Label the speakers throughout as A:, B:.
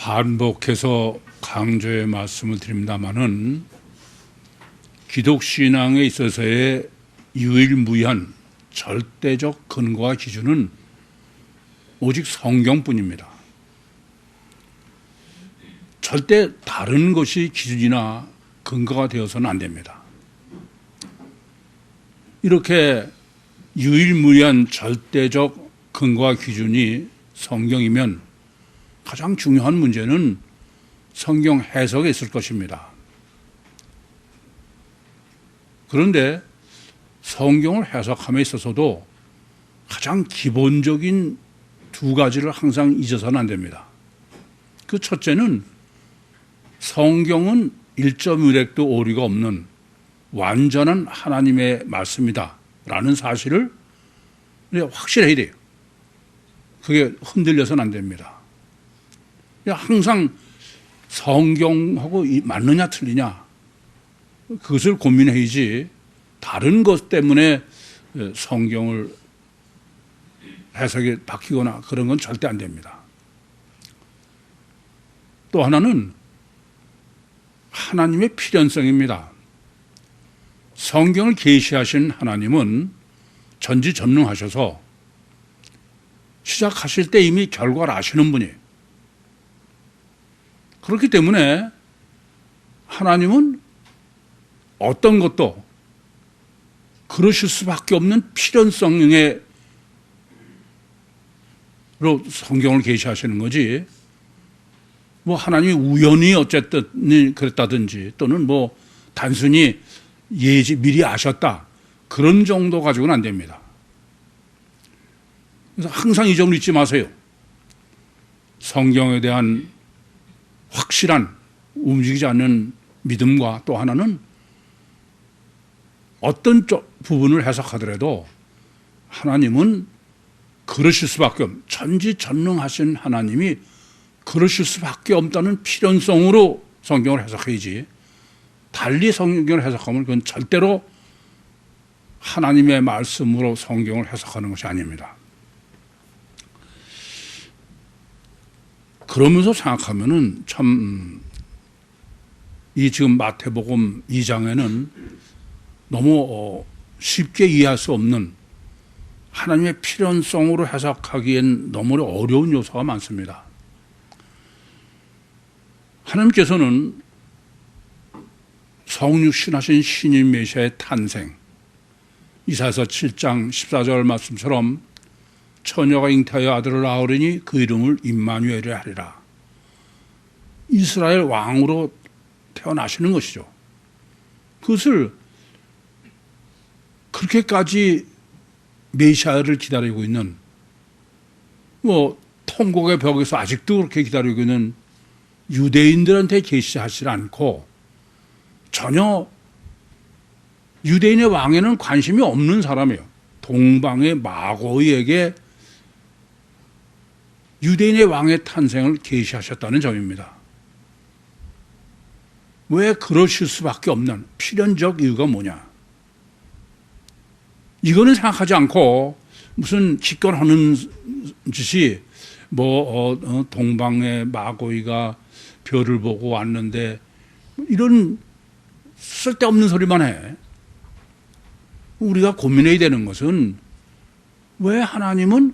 A: 반복해서 강조의 말씀을 드립니다마는 기독신앙에 있어서의 유일무이한 절대적 근거와 기준은 오직 성경뿐입니다. 절대 다른 것이 기준이나 근거가 되어서는 안 됩니다. 이렇게 유일무이한 절대적 근거와 기준이 성경이면 가장 중요한 문제는 성경 해석에 있을 것입니다. 그런데 성경을 해석함에 있어서도 가장 기본적인 두 가지를 항상 잊어서는 안 됩니다. 그 첫째는 성경은 1.1획도 오류가 없는 완전한 하나님의 말씀이다 라는 사실을 확실해야 돼요. 그게 흔들려서는 안 됩니다. 항상 성경하고 맞느냐 틀리냐 그것을 고민해야지 다른 것 때문에 성경을 해석이 바뀌거나 그런 건 절대 안 됩니다. 또 하나는 하나님의 필연성입니다. 성경을 계시하신 하나님은 전지전능하셔서 시작하실 때 이미 결과를 아시는 분이에요. 그렇기 때문에 하나님은 어떤 것도 그러실 수밖에 없는 필연성으로 성경을 계시하시는 거지, 뭐 하나님이 우연히 어쨌든 그랬다든지 또는 뭐 단순히 미리 아셨다 그런 정도 가지고는 안 됩니다. 그래서 항상 이 점을 잊지 마세요. 성경에 대한 확실한 움직이지 않는 믿음과 또 하나는 어떤 부분을 해석하더라도 하나님은 그러실 수밖에 없는, 전지전능하신 하나님이 그러실 수밖에 없다는 필연성으로 성경을 해석해야지, 달리 성경을 해석하면 그건 절대로 하나님의 말씀으로 성경을 해석하는 것이 아닙니다. 그러면서 생각하면은 참 이 지금 마태복음 2장에는 너무 쉽게 이해할 수 없는 하나님의 필연성으로 해석하기엔 너무 어려운 요소가 많습니다. 하나님께서는 성육신하신 신인 메시아의 탄생, 이사야서 7장 14절 말씀처럼 처녀가 잉태하여 아들을 낳으리니 그 이름을 임마누엘이라 하리라. 이스라엘 왕으로 태어나시는 것이죠. 그것을 그렇게까지 메시아를 기다리고 있는, 뭐 통곡의 벽에서 아직도 그렇게 기다리고 있는 유대인들한테 계시하지 않고 전혀 유대인의 왕에는 관심이 없는 사람이에요. 동방의 마고이에게 유대인의 왕의 탄생을 계시하셨다는 점입니다. 왜 그러실 수밖에 없는 필연적 이유가 뭐냐? 이거는 생각하지 않고 무슨 기권하는 짓이 동방의 마고이가 별을 보고 왔는데 이런 쓸데없는 소리만 해. 우리가 고민해야 되는 것은 왜 하나님이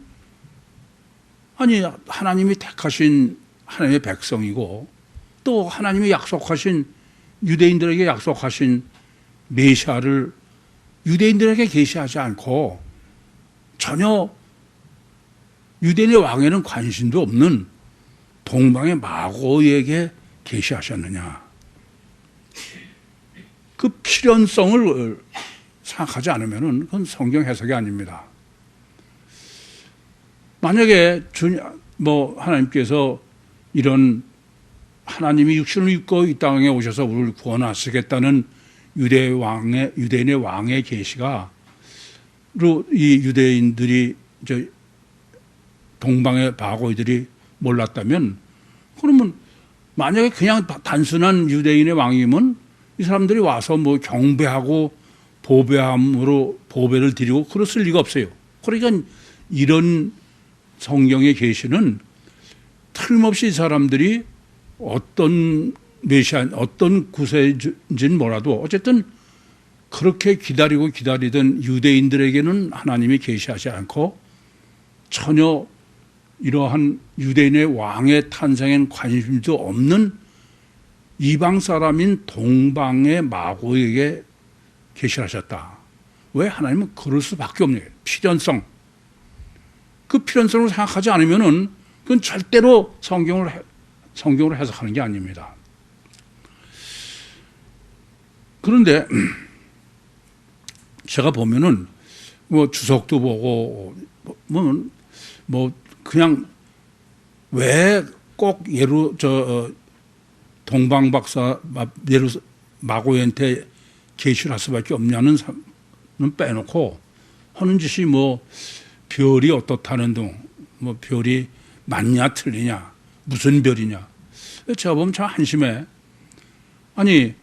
A: 택하신 하나님의 백성이고 또 하나님이 약속하신 유대인들에게 약속하신 메시아를 유대인들에게 계시하지 않고 전혀 유대인의 왕에는 관심도 없는 동방의 마고이에게 계시하셨느냐. 그 필연성을 생각하지 않으면 그건 성경 해석이 아닙니다. 만약에 하나님께서 이런 하나님이 육신을 입고 이 땅에 오셔서 우리를 구원하시겠다는 유대인의 왕의 계시가 이 유대인들이 동방의 마고이들이 몰랐다면, 그러면 만약에 그냥 단순한 유대인의 왕이면 이 사람들이 와서 뭐 경배하고 보배함으로 보배를 드리고 그랬을 리가 없어요. 그러니까 이런 성경의 계시는 틀림없이 이 사람들이 어떤 메시아, 어떤 구세주인지는 몰라도 어쨌든 그렇게 기다리던 유대인들에게는 하나님이 계시하지 않고 전혀 이러한 유대인의 왕의 탄생엔 관심도 없는 이방 사람인 동방의 마고에게 계시하셨다. 왜? 하나님은 그럴 수밖에 없는 거예요. 필연성. 그 필연성을 생각하지 않으면은 그건 절대로 성경으로 해석하는 게 아닙니다. 그런데 제가 보면은 뭐 주석도 보고 뭐 그냥 왜 꼭 동방 박사 마고한테 계시를 할 수밖에 없냐는 빼놓고 하는 짓이 뭐 별이 어떻다는 등 뭐 별이 맞냐 틀리냐 무슨 별이냐. 제가 보면 참 한심해. 아니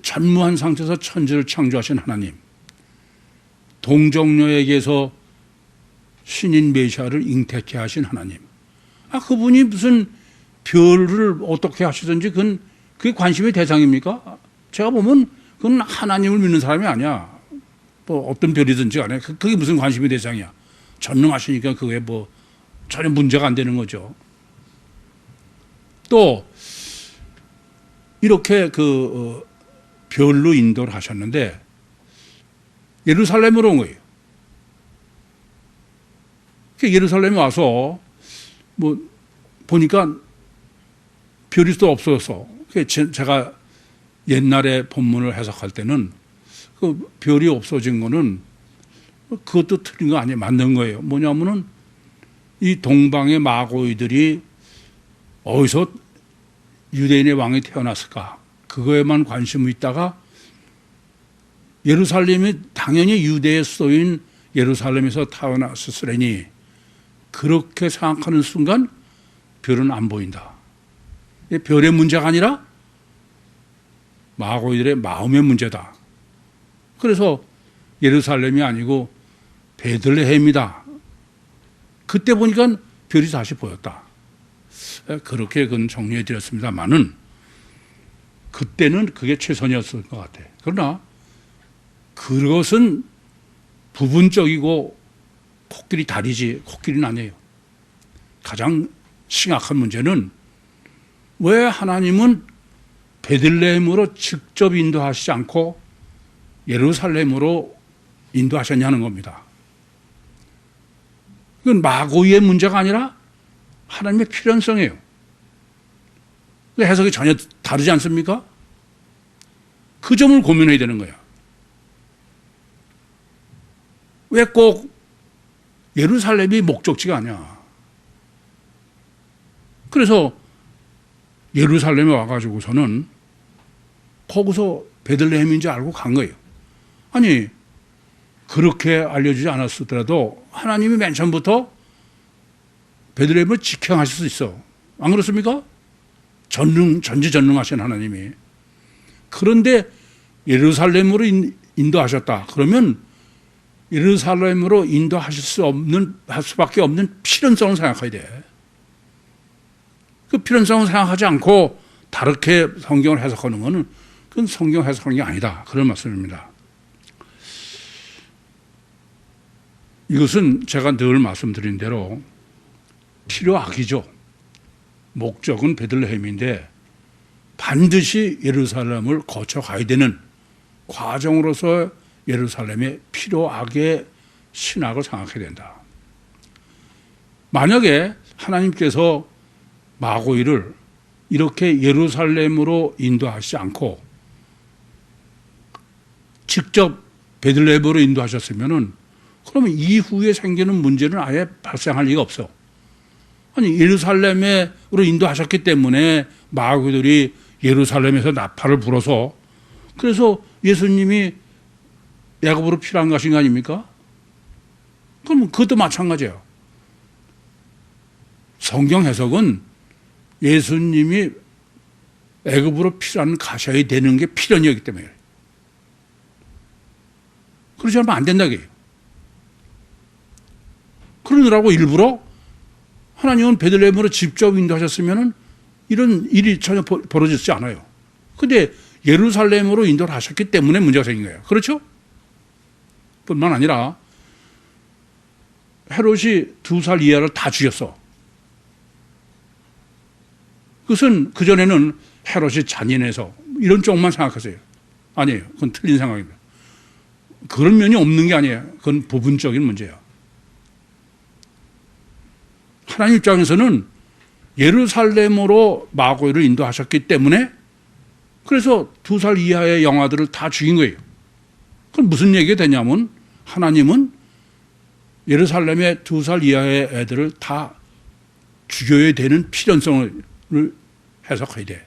A: 전무한 상태에서 천지를 창조하신 하나님, 동정녀에게서 신인 메시아를 잉태케 하신 하나님, 그분이 무슨 별을 어떻게 하시든지 그게 관심의 대상입니까? 제가 보면 그건 하나님을 믿는 사람이 아니야. 뭐 어떤 별이든지 간에 그게 무슨 관심의 대상이야. 전능하시니까 그게 뭐 전혀 문제가 안 되는 거죠. 또 이렇게 별로 인도를 하셨는데 예루살렘으로 온 거예요. 예루살렘에 와서 뭐 보니까 별이 또 없어서 제가 옛날에 본문을 해석할 때는 그 별이 없어진 거는 그것도 틀린 거 아니에요. 맞는 거예요. 뭐냐면은 이 동방의 마고이들이 어디서 유대인의 왕이 태어났을까? 그거에만 관심이 있다가 예루살렘이 당연히 유대의 수도인 예루살렘에서 태어났으려니 그렇게 생각하는 순간 별은 안 보인다. 별의 문제가 아니라 마고이들의 마음의 문제다. 그래서 예루살렘이 아니고 베들레헴이다. 그때 보니까 별이 다시 보였다. 그렇게 그건 정리해 드렸습니다만은 그때는 그게 최선이었을 것 같아요. 그러나 그것은 부분적이고 코끼리 다리지 코끼리는 아니에요. 가장 심각한 문제는 왜 하나님은 베들레헴으로 직접 인도하시지 않고 예루살렘으로 인도하셨냐는 겁니다. 이건 마고이의 문제가 아니라 하나님의 필연성이에요. 해석이 전혀 다르지 않습니까? 그 점을 고민해야 되는 거야. 왜 꼭 예루살렘이 목적지가 아니야. 그래서 예루살렘에 와가지고서는 거기서 베들레헴인지 알고 간 거예요. 아니 그렇게 알려주지 않았더라도 하나님이 맨 처음부터 베들레헴을 직행하실 수 있어. 안 그렇습니까? 전지전능하신 하나님이. 그런데 예루살렘으로 인도하셨다. 그러면 예루살렘으로 인도하실 수밖에 없는 필연성을 생각해야 돼. 그 필연성을 생각하지 않고 다르게 성경을 해석하는 것은 그건 성경 해석하는 게 아니다. 그런 말씀입니다. 이것은 제가 늘 말씀드린 대로 필요악이죠. 목적은 베들레헴인데 반드시 예루살렘을 거쳐가야 되는 과정으로서 예루살렘의 필요악의 신학을 생각해야 된다. 만약에 하나님께서 마고이를 이렇게 예루살렘으로 인도하시지 않고 직접 베들레헴으로 인도하셨으면은 그러면 이후에 생기는 문제는 아예 발생할 리가 없어. 아니 예루살렘으로 인도하셨기 때문에 마고이들이 예루살렘에서 나팔을 불어서 그래서 예수님이 야곱으로 필요한 것인 거 아닙니까? 그럼 그것도 마찬가지예요. 성경 해석은 예수님이 애굽으로 필요한 가셔야 되는 게 필연이었기 때문에 그러지 않으면 안 된다고 해요. 그러느라고 일부러 하나님은 베들레헴으로 직접 인도하셨으면 이런 일이 전혀 벌어지지 않아요. 근데 예루살렘으로 인도를 하셨기 때문에 문제가 생긴 거예요. 그렇죠? 뿐만 아니라 헤롯이 2살 이하를 다 죽였어. 그것은 그전에는 헤롯이 잔인해서 이런 쪽만 생각하세요. 아니에요. 그건 틀린 생각입니다. 그런 면이 없는 게 아니에요. 그건 부분적인 문제예요. 하나님 입장에서는 예루살렘으로 마고를 인도하셨기 때문에 그래서 2살 이하의 영아들을 다 죽인 거예요. 그럼 무슨 얘기가 되냐면 하나님은 예루살렘의 2살 이하의 애들을 다 죽여야 되는 필연성을 해석해야 돼.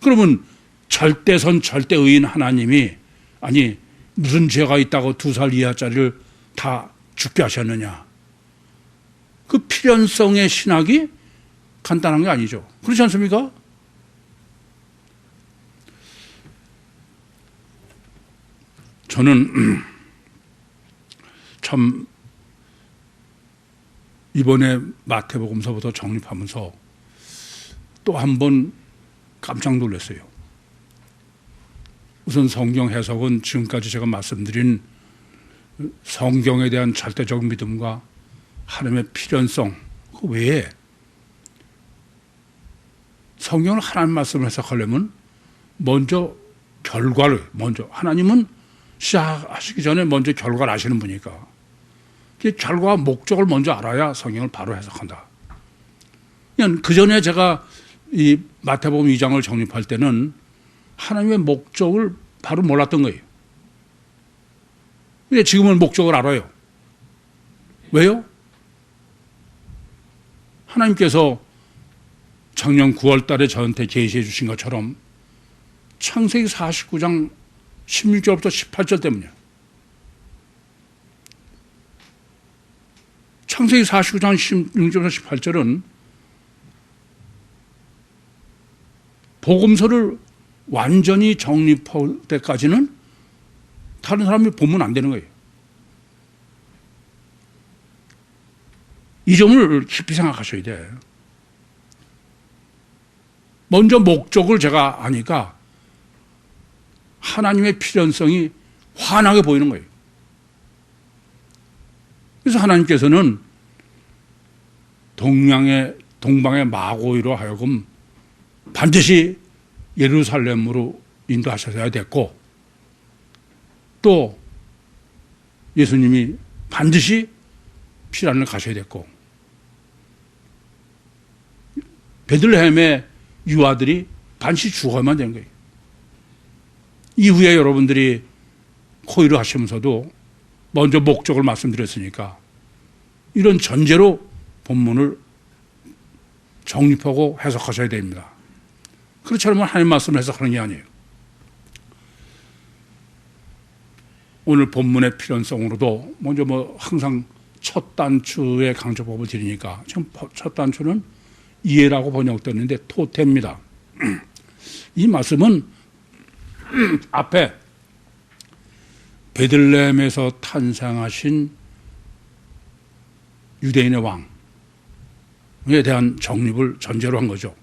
A: 그러면 절대선 절대의인 하나님이 아니 무슨 죄가 있다고 2살 이하짜리를 다 죽게 하셨느냐. 그 필연성의 신학이 간단한 게 아니죠. 그렇지 않습니까? 저는 참 이번에 마태복음서부터 정립하면서 또 한 번 깜짝 놀랐어요. 우선 성경 해석은 지금까지 제가 말씀드린 성경에 대한 절대적 믿음과 하나님의 필연성 그 외에 성경을 하나님 말씀을 해석하려면 먼저 결과를 먼저 하나님은 시작하시기 전에 먼저 결과를 아시는 분이니까 결과와 목적을 먼저 알아야 성경을 바로 해석한다. 그 전에 제가 이 마태복음 2장을 정립할 때는 하나님의 목적을 바로 몰랐던 거예요. 근데 지금은 목적을 알아요. 왜요? 하나님께서 작년 9월 달에 저한테 계시해 주신 것처럼 창세기 49장 16절부터 18절 때문이에요. 창세기 49장 16절부터 18절은 복음서를 완전히 정립할 때까지는 다른 사람이 보면 안 되는 거예요. 이 점을 깊이 생각하셔야 돼. 먼저 목적을 제가 아니까 하나님의 필연성이 환하게 보이는 거예요. 그래서 하나님께서는 동방의 마고이로 하여금 반드시 예루살렘으로 인도하셔야 됐고 또 예수님이 반드시 피란을 가셔야 됐고 베들레헴의 유아들이 반드시 죽어야만 되는 거예요. 이후에 여러분들이 코의를 하시면서도 먼저 목적을 말씀드렸으니까 이런 전제로 본문을 정립하고 해석하셔야 됩니다. 그렇지 않으면 하나님 말씀을 해석하는 게 아니에요. 오늘 본문의 필연성으로도 먼저 항상 첫 단추의 강조법을 드리니까 지금 첫 단추는 이해라고 번역됐는데 토테입니다. 이 말씀은 앞에 베들레헴에서 탄생하신 유대인의 왕에 대한 정립을 전제로 한 거죠.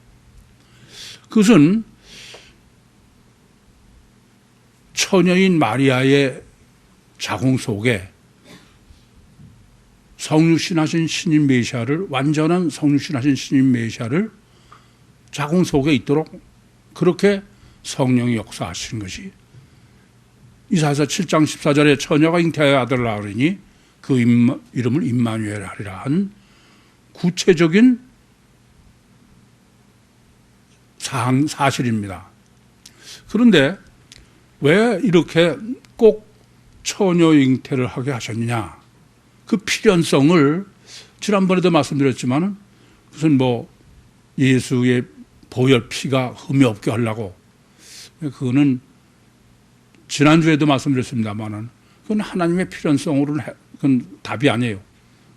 A: 그것은 처녀인 마리아의 자궁 속에 성육신하신 신인 메시아를 완전한 성육신하신 신인 메시아를 자궁 속에 있도록 그렇게 성령이 역사하시는 것이 이사야서 7장 14절에 처녀가 잉태하여 아들을 낳으리니 그 이름을 임마누엘 하리라 한 구체적인 사실입니다. 그런데 왜 이렇게 꼭 처녀 잉태를 하게 하셨느냐? 그 필연성을 지난번에도 말씀드렸지만 무슨 예수의 보혈 피가 흠이 없게 하려고 그거는 지난주에도 말씀드렸습니다만은 그건 하나님의 필연성으로는 그건 답이 아니에요.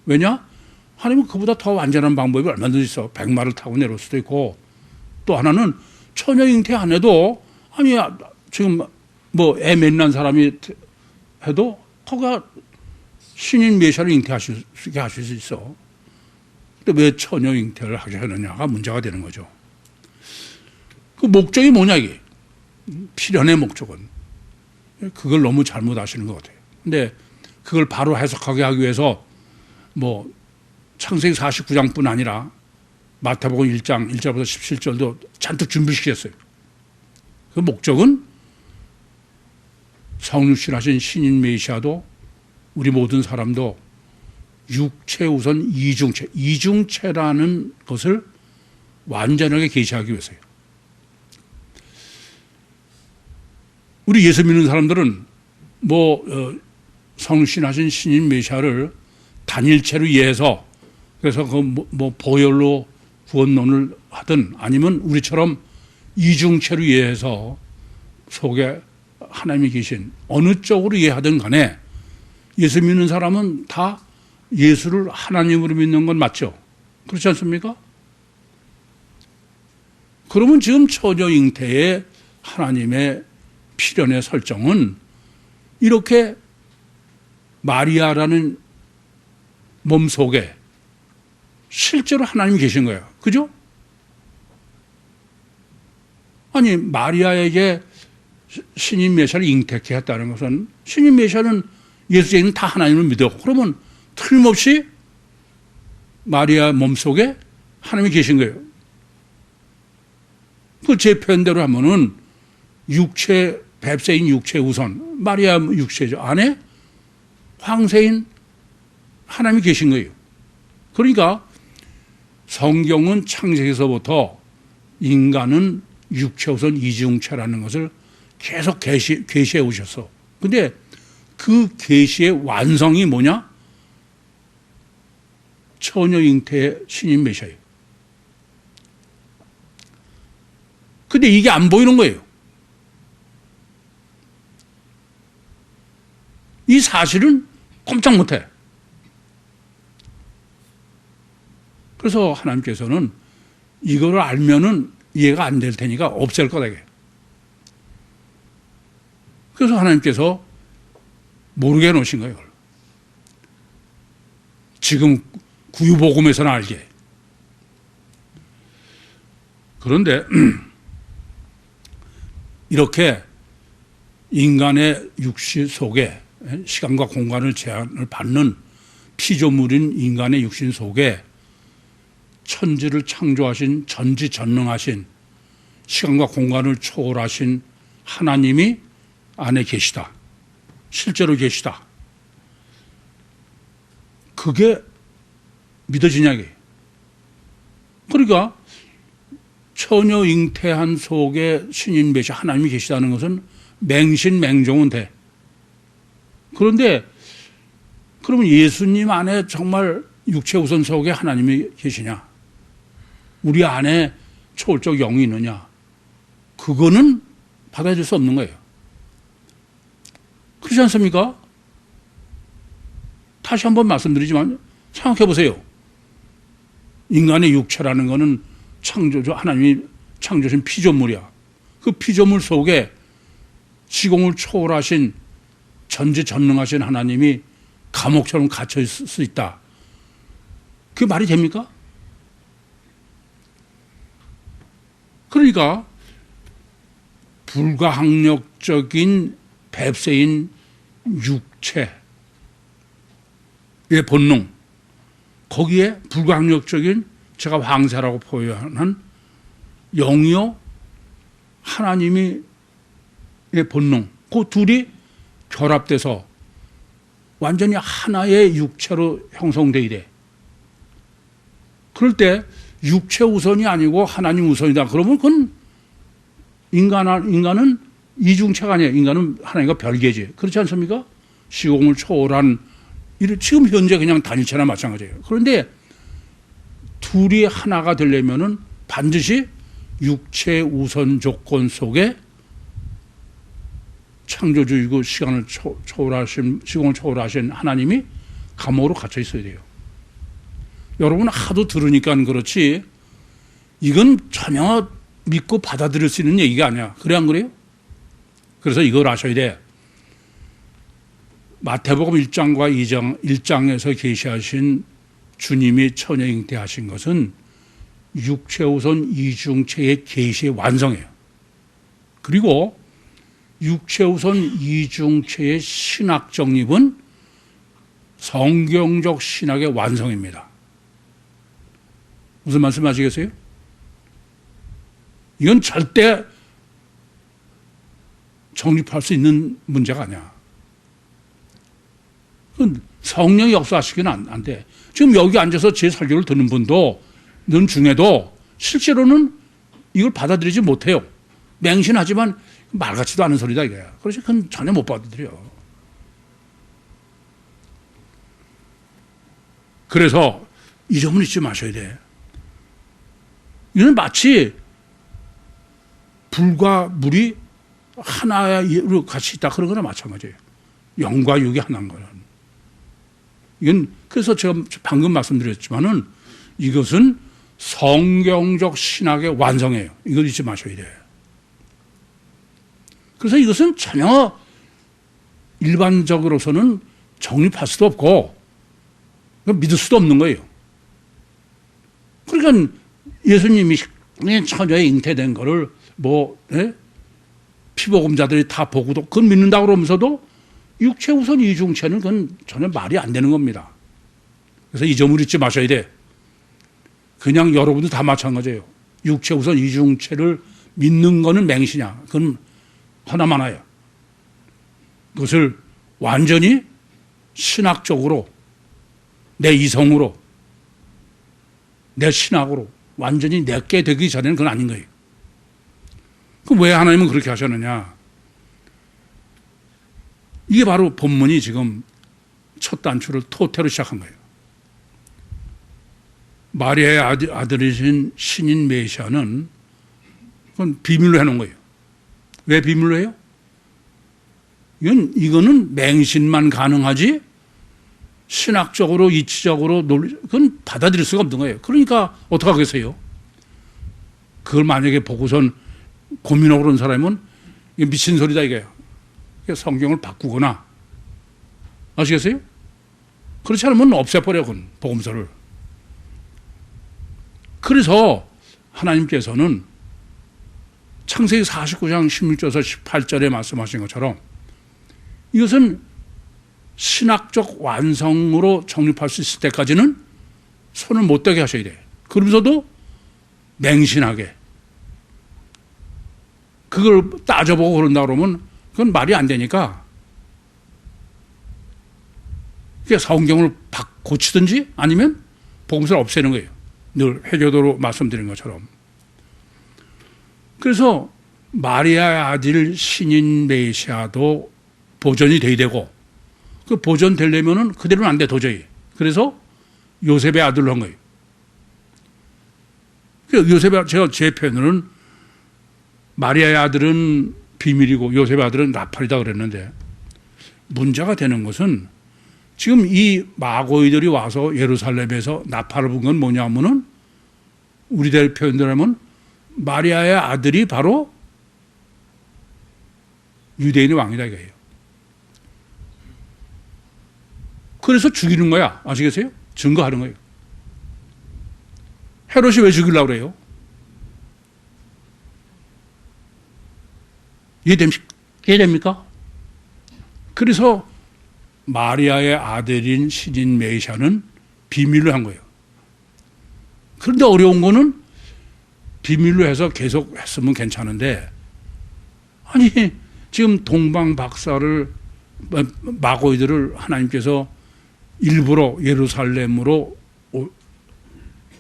A: 왜냐? 하나님은 그보다 더 완전한 방법이 얼마든지 있어. 백마를 타고 내려올 수도 있고 또 하나는 처녀 잉태 안 해도 아니 지금 애 맺는 사람이 해도 거가 신인 메시아를 잉태하실 수 있어. 근데 왜 처녀 잉태를 하느냐가 문제가 되는 거죠. 그 목적이 뭐냐 이게. 필연의 목적은. 그걸 너무 잘못 아시는 것 같아요. 근데 그걸 바로 해석하게 하기 위해서 뭐 창세기 49장뿐 아니라 마태복음 1장 1절부터 17절도 잔뜩 준비시켰어요. 그 목적은 성육신하신 신인 메시아도 우리 모든 사람도 육체 우선 이중체라는 것을 완전하게 계시하기 위해서요. 우리 예수 믿는 사람들은 성육신하신 신인 메시아를 단일체로 이해해서 그래서 보혈로 구원론을 하든 아니면 우리처럼 이중체로 이해해서 속에 하나님이 계신 어느 쪽으로 이해하든 간에 예수 믿는 사람은 다 예수를 하나님으로 믿는 건 맞죠? 그렇지 않습니까? 그러면 지금 처녀 잉태의 하나님의 필연의 설정은 이렇게 마리아라는 몸 속에 실제로 하나님이 계신 거예요. 그죠? 아니 마리아에게 신인 메시아를 잉태케 했다는 것은 신인 메시아는 예수에게는 다 하나님을 믿어. 그러면 틀림없이 마리아 몸속에 하나님이 계신 거예요. 그 제 표현대로 하면은 뱁새인 육체 우선 마리아 육체죠. 안에 황새인 하나님이 계신 거예요. 그러니까 성경은 창세기에서부터 인간은 육체 우선 이중체라는 것을 계속 계시해 오셨어. 근데 그 계시의 완성이 뭐냐? 처녀 잉태의 신인 메시아예요. 근데 이게 안 보이는 거예요. 이 사실은 꼼짝 못해. 그래서 하나님께서는 이거를 알면은 이해가 안 될 테니까 없앨 거다. 그래서 하나님께서 모르게 해놓으신 거예요. 지금 구유복음에서는 알게. 그런데 이렇게 인간의 육신 속에 시간과 공간을 제한을 받는 피조물인 인간의 육신 속에 천지를 창조하신 전지전능하신 시간과 공간을 초월하신 하나님이 안에 계시다. 실제로 계시다. 그게 믿어지냐 이게. 그러니까 처녀 잉태한 속에 신인 메시아 하나님이 계시다는 것은 맹신맹종은 돼. 그런데 그러면 예수님 안에 정말 육체 우선 속에 하나님이 계시냐? 우리 안에 초월적 영이 있느냐? 그거는 받아들일 수 없는 거예요. 그렇지 않습니까? 다시 한번 말씀드리지만 생각해 보세요. 인간의 육체라는 것은 창조주 하나님이 창조신 피조물이야. 그 피조물 속에 시공을 초월하신 전지전능하신 하나님이 감옥처럼 갇혀 있을 수 있다. 그게 말이 됩니까? 그러니까 불가항력적인 뱁새인 육체의 본능, 거기에 불가항력적인 제가 황새라고 표현한 영이요 하나님의 본능, 그 둘이 결합돼서 완전히 하나의 육체로 형성되어야 돼. 그럴 때 육체 우선이 아니고 하나님 우선이다. 그러면 그건 인간은 이중체가 아니에요. 인간은 하나님과 별개지. 그렇지 않습니까? 시공을 초월한 지금 현재 그냥 단일체나 마찬가지예요. 그런데 둘이 하나가 되려면은 반드시 육체 우선 조건 속에 창조주이고 시공을 초월하신 하나님이 감옥으로 갇혀 있어야 돼요. 여러분 하도 들으니까 그렇지 이건 전혀 믿고 받아들일 수 있는 얘기가 아니야. 그래 안 그래요? 그래서 이걸 아셔야 돼. 마태복음 1장과 2장, 1장에서 계시하신 주님이 처녀 잉태하신 것은 육체우선 이중체의 계시의 완성이에요. 그리고 육체우선 이중체의 신학 정립은 성경적 신학의 완성입니다. 무슨 말씀 아시겠어요? 이건 절대 정립할 수 있는 문제가 아니야. 성령이 역사하시기는 안 돼. 지금 여기 앉아서 제 설교를 듣는 분도 는 중에도 실제로는 이걸 받아들이지 못해요. 맹신하지만 말 같지도 않은 소리다 이거야. 그래서 그건 전혀 못 받아들여. 그래서 이 점은 잊지 마셔야 돼. 이건 마치 불과 물이 하나로 같이 있다 그런 거나 마찬가지예요. 영과 육이 하나인 거는. 이건 그래서 제가 방금 말씀드렸지만은 이것은 성경적 신학의 완성이에요. 이걸 잊지 마셔야 돼요. 그래서 이것은 전혀 일반적으로서는 정립할 수도 없고 믿을 수도 없는 거예요. 그러니까 예수님이 처녀에 잉태된 거를 피복음자들이 다 보고도 그건 믿는다고 그러면서도 육체 우선 이중체는 그건 전혀 말이 안 되는 겁니다. 그래서 이 점을 잊지 마셔야 돼. 그냥 여러분도 다 마찬가지예요. 육체 우선 이중체를 믿는 거는 맹신이야. 그건 하나만 하요. 그것을 완전히 신학적으로 내 이성으로 내 신학으로 완전히 내게 되기 전에는 그건 아닌 거예요. 그럼 왜 하나님은 그렇게 하셨느냐? 이게 바로 본문이 지금 첫 단추를 토태로 시작한 거예요. 마리아의 아들이신 신인 메시아는 그건 비밀로 해놓은 거예요. 왜 비밀로 해요? 이거는 맹신만 가능하지 신학적으로 이치적으로 그건 받아들일 수가 없는 거예요. 그러니까 어떻게 하겠어요? 그걸 만약에 보고선 고민하고 그런 사람은 이게 미친 소리다 이거예요. 성경을 바꾸거나 아시겠어요? 그렇지 않으면 없애버려 그건 복음서를. 그래서 하나님께서는 창세기 49장 16절에서 18절에 말씀하신 것처럼 이것은 신학적 완성으로 정립할 수 있을 때까지는 손을 못 대게 하셔야 돼요. 그러면서도 맹신하게 그걸 따져보고 그런다 그러면 그건 말이 안 되니까 성경을 고치든지 아니면 복음서를 없애는 거예요. 늘 회교도로 말씀드린 것처럼. 그래서 마리아의 아들 신인 메시아도 보존이 돼야 되고 그 보존되려면은 그대로는 안 돼 도저히. 그래서 요셉의 아들로 한 거예요. 요셉의 제가 제 표현으로는 마리아의 아들은 비밀이고 요셉의 아들은 나팔이다 그랬는데 문제가 되는 것은 지금 이 마고이들이 와서 예루살렘에서 나팔을 분 건 뭐냐면은 우리들 표현대로 하면 마리아의 아들이 바로 유대인의 왕이다 이거예요. 그래서 죽이는 거야. 아시겠어요? 증거하는 거예요. 헤롯이 왜 죽이려고 그래요? 이해됩니까? 그래서 마리아의 아들인 신인 메시아는 비밀로 한 거예요. 그런데 어려운 거는 비밀로 해서 계속 했으면 괜찮은데 아니 지금 동방 박사를 마고이들을 하나님께서 일부러 예루살렘으로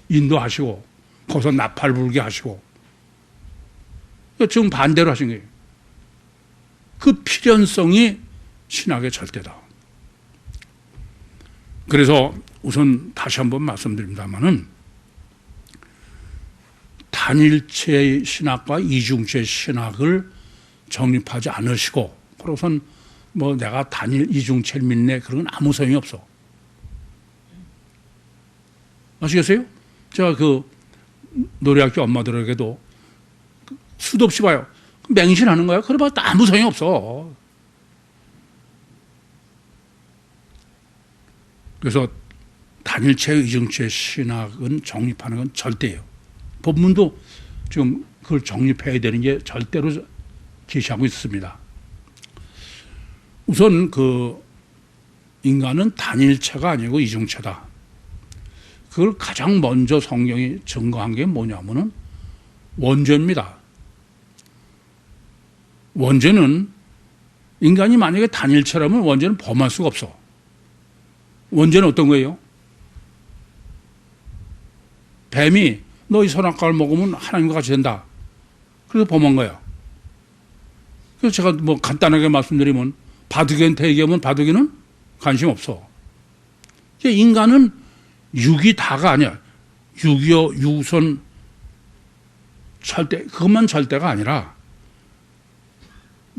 A: 인도하시고 거기서 나팔 불게 하시고 지금 반대로 하신 거예요. 그 필연성이 신학의 절대다. 그래서 우선 다시 한번 말씀드립니다마는 단일체 신학과 이중체 신학을 정립하지 않으시고 그러선 뭐 내가 단일 이중체를 믿네 그런 건 아무 소용이 없어. 아시겠어요? 제가 그 노래학교 엄마들에게도 수도 없이 봐요. 맹신하는 거야? 그래 봐도 아무 소용이 없어. 그래서 단일체, 이중체 신학은 정립하는 건 절대예요. 법문도 지금 그걸 정립해야 되는 게 절대로 제시하고 있습니다. 우선 그 인간은 단일체가 아니고 이중체다. 그걸 가장 먼저 성경이 증거한 게 뭐냐면은 원죄입니다. 원죄는 인간이 만약에 단일체라면 원죄는 범할 수가 없어. 원죄는 어떤 거예요? 뱀이 너 이 선악과를 먹으면 하나님과 같이 된다. 그래서 범한 거야. 그래서 제가 뭐 간단하게 말씀드리면 바둑이한테 얘기하면 바둑이는 관심 없어. 인간은 육이 다가 아니야. 육이요, 유선, 절대, 그것만 절대가 아니라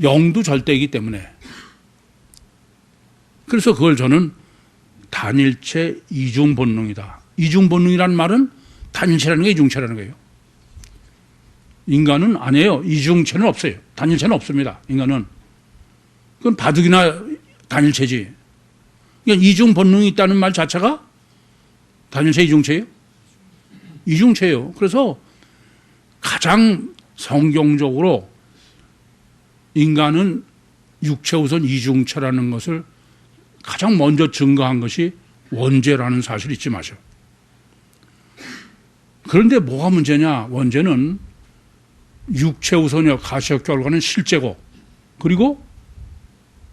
A: 영도 절대이기 때문에. 그래서 그걸 저는 단일체 이중 본능이다. 이중 본능이라는 말은 단일체라는 게 이중체라는 거예요. 인간은 아니에요. 이중체는 없어요. 단일체는 없습니다. 인간은. 그건 바둑이나 단일체지. 그러니까 이중 본능이 있다는 말 자체가 단일체, 이중체예요? 이중체예요. 그래서 가장 성경적으로 인간은 육체 우선 이중체라는 것을 가장 먼저 증거한 것이 원죄라는 사실을 잊지 마세요. 그런데 뭐가 문제냐? 원죄는 육체 우선이요, 가시적 결과는 실제고, 그리고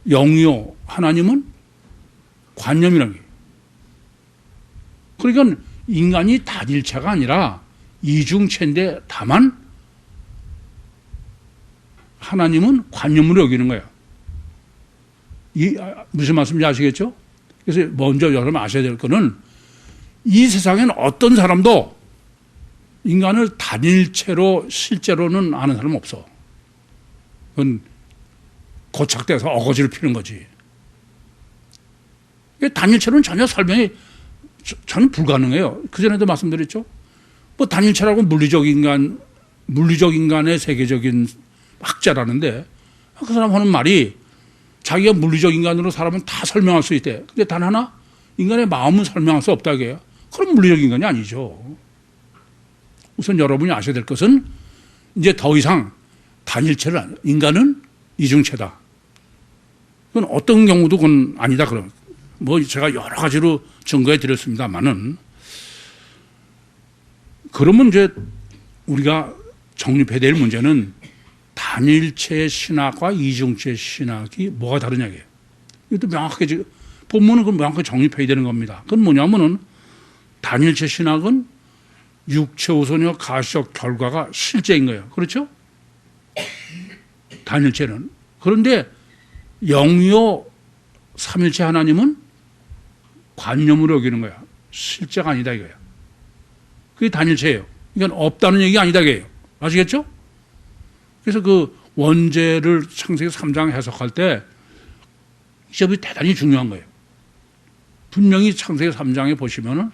A: 영이요, 하나님은 관념이라는 게. 그러니까 인간이 단일체가 아니라 이중체인데 다만 하나님은 관념으로 여기는 거예요. 무슨 말씀인지 아시겠죠? 그래서 먼저 여러분 아셔야 될 거는 이 세상에는 어떤 사람도 인간을 단일체로 실제로는 아는 사람은 없어. 그건 고착돼서 어거지를 피는 거지. 단일체로는 전혀 설명이 저는 불가능해요. 그전에도 말씀드렸죠. 뭐 단일체라고 물리적 인간의 세계적인 학자라는데 그 사람 하는 말이 자기가 물리적 인간으로 살아면 다 설명할 수 있대. 근데 단 하나 인간의 마음은 설명할 수 없다고 해요. 그럼 물리적 인간이 아니죠. 우선 여러분이 아셔야 될 것은 이제 더 이상 단일체를 아니에요. 인간은 이중체다. 그건 어떤 경우도 그건 아니다. 그럼 뭐 제가 여러 가지로 증거해 드렸습니다만은 그러면 이제 우리가 정립해야 될 문제는 단일체 신학과 이중체 신학이 뭐가 다르냐고요. 이것도 명확하게 지금 본문은 그 명확하게 정립해야 되는 겁니다. 그건 뭐냐면은 단일체 신학은 육체 우선이요 가시적 결과가 실제인 거예요. 그렇죠? 단일체는. 그런데 영이요 삼일체 하나님은 관념으로 여기는 거야. 실제가 아니다 이거야. 그게 단일체예요. 이건 없다는 얘기 아니다 이거예요. 아시겠죠? 그래서 그 원죄를 창세기 3장 해석할 때 이 점이 대단히 중요한 거예요. 분명히 창세기 3장에 보시면은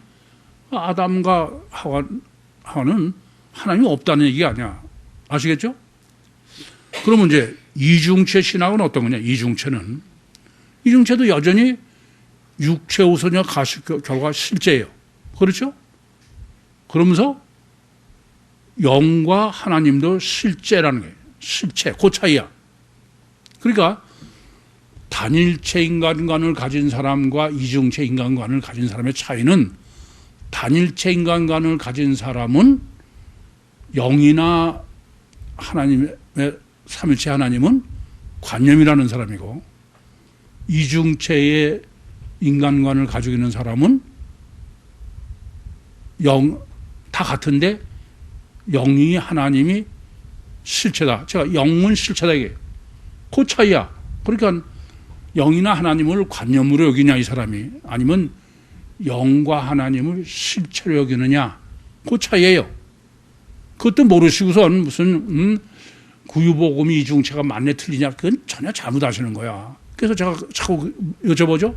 A: 아담과 하와는 하나님이 없다는 얘기가 아니야. 아시겠죠? 그러면 이제 이중체 신학은 어떤 거냐? 이중체도 여전히 육체 우선이와 가시 결과가 실제예요. 그렇죠? 그러면서 영과 하나님도 실제라는 거예요. 실체, 그 차이야. 그러니까 단일체 인간관을 가진 사람과 이중체 인간관을 가진 사람의 차이는 단일체 인간관을 가진 사람은 영이나 하나님의 삼일체 하나님은 관념이라는 사람이고 이중체의 인간관을 가지고 있는 사람은 다 같은데 영이 하나님이 실체다. 제가 영은 실체다 이게. 그 차이야. 그러니까 영이나 하나님을 관념으로 여기냐 이 사람이 아니면 영과 하나님을 실체로 여기느냐 그 차이예요. 그것도 모르시고선 무슨 구유복음이 이중체가 맞네 틀리냐 그건 전혀 잘못하시는 거야. 그래서 제가 자꾸 여쭤보죠.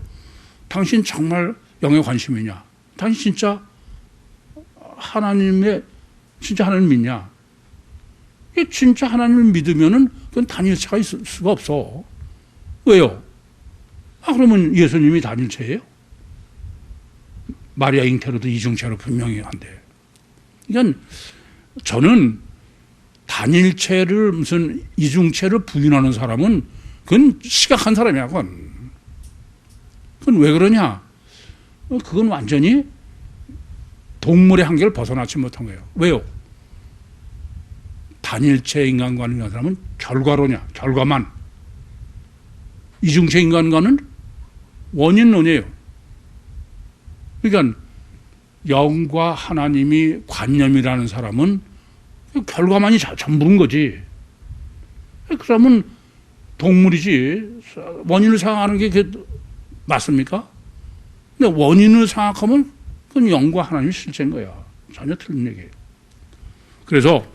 A: 당신 정말 영에 관심이 있냐? 당신 진짜 하나님 믿냐? 진짜 하나님을 믿으면은 그건 단일체가 있을 수가 없어. 왜요? 그러면 예수님이 단일체예요? 마리아 잉태로도 이중체로 분명히 한대. 그러니까 저는 단일체를 무슨 이중체를 부인하는 사람은 그건 시각한 사람이야. 그건 왜 그러냐? 그건 완전히 동물의 한계를 벗어나지 못한 거예요. 왜요? 단일체 인간관을 가는 사람은 결과론이야. 결과만. 이중체 인간관은 원인론이에요. 그러니까 영과 하나님이 관념이라는 사람은 결과만이 전부인 거지. 그러면 동물이지. 원인을 생각하는 게 맞습니까? 근데 원인을 생각하면 그건 영과 하나님이 실제인 거야. 전혀 틀린 얘기예요. 그래서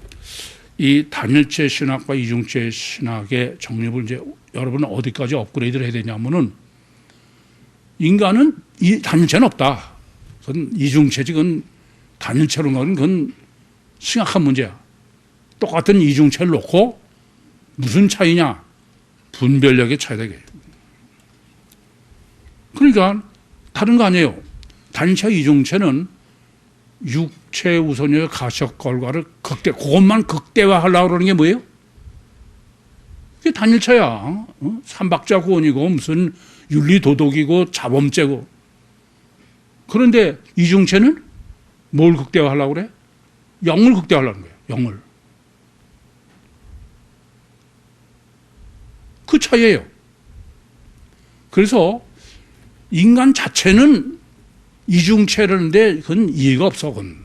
A: 이 단일체 신학과 이중체 신학의 정립을 이제 여러분은 어디까지 업그레이드를 해야 되냐면은 인간은 이 단일체는 없다. 그건 이중체지. 그건 단일체로 가는 그건 심각한 문제야. 똑같은 이중체를 놓고 무슨 차이냐? 분별력의 차이다. 그러니까 다른 거 아니에요. 단일체 이중체는 육체 우선의 가시적 결과를 그것만 극대화하려고 그러는 게 뭐예요? 그게 단일체야. 삼박자 구원이고 무슨 윤리 도덕이고 자범죄고. 그런데 이중체는 뭘 극대화하려고 그래? 영을 극대화하려는 거예요. 영을. 그 차이예요. 그래서 인간 자체는 이중체라는데 그건 이해가 없어. 그건.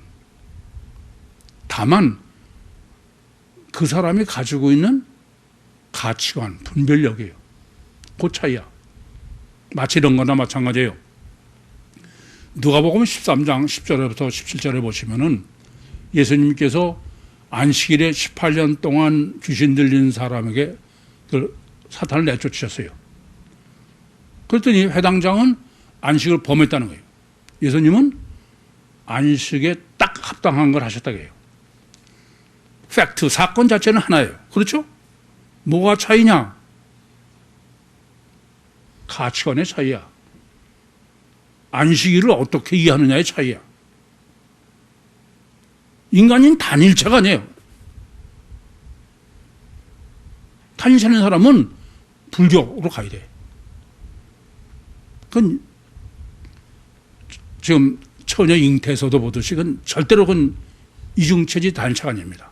A: 다만 그 사람이 가지고 있는 가치관, 분별력이에요. 그 차이야. 마치 이런 거나 마찬가지예요. 누가복음 13장 10절부터 17절에 보시면은 예수님께서 안식일에 18년 동안 귀신 들린 사람에게 그 사탄을 내쫓으셨어요. 그랬더니 회당장은 안식을 범했다는 거예요. 예수님은 안식에 딱 합당한 걸 하셨다고 해요. 팩트, 사건 자체는 하나예요. 그렇죠? 뭐가 차이냐? 가치관의 차이야. 안식일을 어떻게 이해하느냐의 차이야. 인간인 단일체가 아니에요. 단일체는 사람은 불교로 가야 돼. 그건 지금 처녀 잉태에서도 보듯이 그건 절대로 그건 이중체지 단일체가 아닙니다.